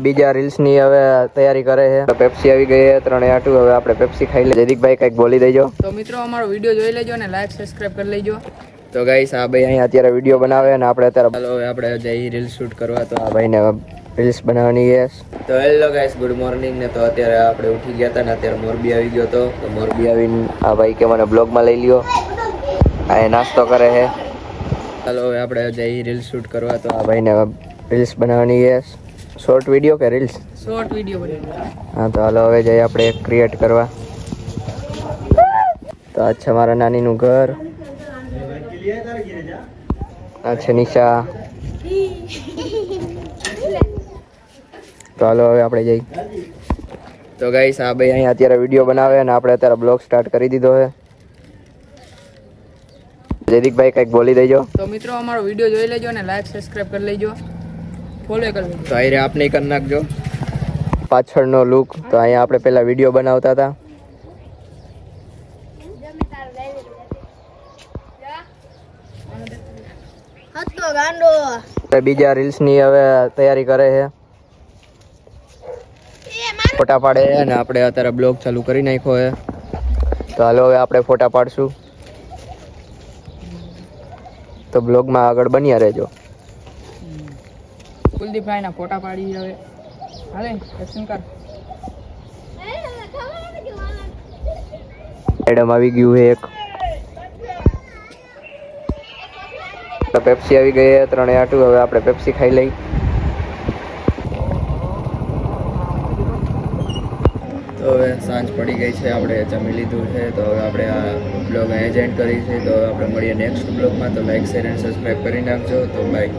બીજા રીલ્સ ની હવે તૈયારી કરે છે. પેપ્સી આવી ગઈ છે 3-8. હવે આપણે પેપ્સી ખાઈ લે. જયદીપભાઈ કઈક બોલી દેજો. તો મિત્રો અમારો વિડીયો જોઈ લેજો અને લાઈક સબસ્ક્રાઇબ કરી લેજો. તો ગાઈસ આ ભાઈ અહીંયા અત્યારે વિડીયો બનાવે અને આપણે અત્યારે ચાલો હવે આપણે જઈ રીલ શૂટ કરવા. તો આ ભાઈને રીલ્સ બનાવવાની છે. તો હેલો ગાઈસ, ગુડ મોર્નિંગ ને. તો અત્યારે આપણે ઉઠી ગયા હતા ને અત્યારે મોરબી આવી ગયો તો મોરબી આવીને આ ભાઈ કે મને બ્લોગમાં લઈ લ્યો. આ નાસ્તો કરે છે. ચાલો હવે આપણે જઈ રીલ શૂટ કરવા. તો આ ભાઈને રીલ્સ બનાવવાની છે. શોર્ટ વિડીયો કે રીલ્સ? શોર્ટ વિડીયો બનાવવાનો. હા તો હાલો હવે જઈએ આપણે ક્રિએટ કરવા. તો આ છે મારા નાનીનું ઘર. આ છે નિશા. તો હાલો હવે આપણે જઈએ. તો ગાઈસ આ ભાઈ અહીંયા અત્યારે વિડીયો બનાવે અને આપણે અત્યારે બ્લોગ સ્ટાર્ટ કરી દીધો છે. જયદીપભાઈ કઈક બોલી દેજો. તો મિત્રો અમારો વિડીયો જોઈ લેજો અને લાઈક સબસ્ક્રાઇબ કરી લેજો. ફોલો કરી લેજો. તો આયરે આપને કરી નાખજો પાછળનો લુક. તો અહીંયા આપણે પહેલા વિડીયો બનાવતા હતા. બીજા રીલ્સ ની હવે તૈયારી કરે છે. ફોટા પાડે છે અને આપણે અત્યારે બ્લોગ ચાલુ કરી નાખ્યો છે. તો હાલો હવે આપણે ફોટા પાડશું. તો બ્લોગમાં આગળ બન્યા રહેજો. કુલદીપભાઈ ના ફોટા પાડી હવે. હાલે એક્શન કર. મેડમ આવી ગયું છે એક. પેપ્સી આવી ગઈ છે 3-8. હવે આપણે પેપ્સી ખાઈ લઈ. તો હવે સાંજ પડી ગઈ છે. આપણે જમી લીધું છે. તો હવે આપણે આ બ્લોગ અહીંયા એન્ડ કરી છે. તો આપણે મળીએ નેક્સ્ટ બ્લોગમાં. તો લાઈક શેર અને સબસ્ક્રાઈબ કરી નાખજો. તો બાય.